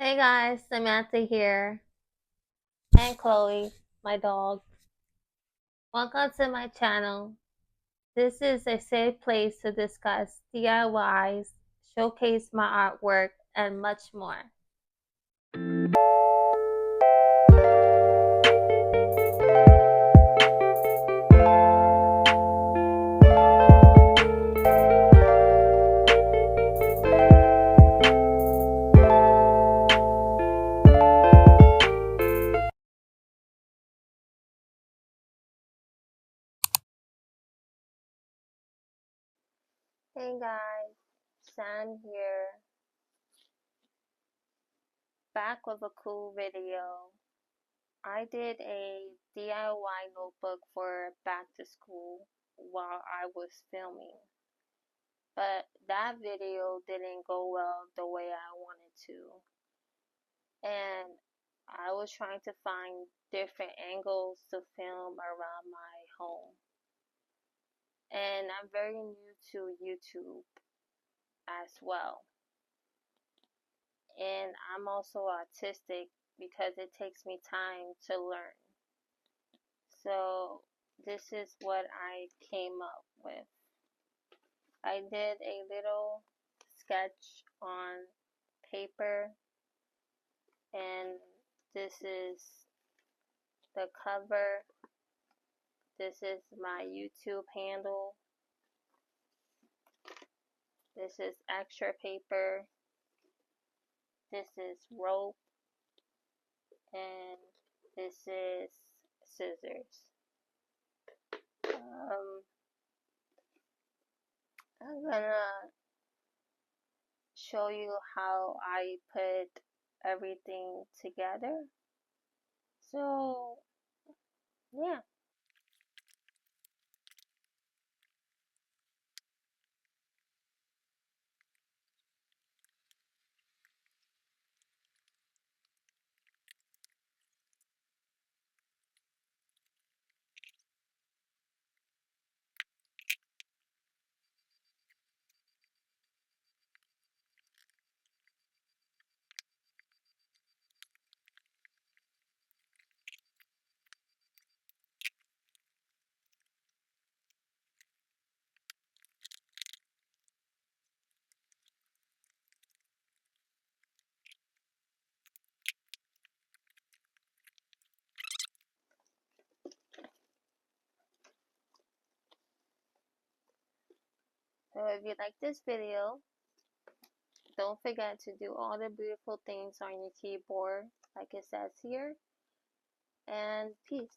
Hey guys, Samantha here, and Chloe, my dog. Welcome to my channel. This is a safe place to discuss DIYs, showcase my artwork, and much more. Hey guys, Sam here, back with a cool video. I did a DIY notebook for back to school while I was filming, but that video didn't go well the way I wanted to. And I was trying to find different angles to film around my home. And I'm very new to YouTube as well. And I'm also autistic because it takes me time to learn. So this is what I came up with. I did a little sketch on paper, and this is the cover. This is my YouTube handle. This is extra paper. This is rope. And this is scissors. I'm gonna show you how I put everything together. So, yeah. So if you like this video, don't forget to do all the beautiful things on your keyboard like it says here. And peace.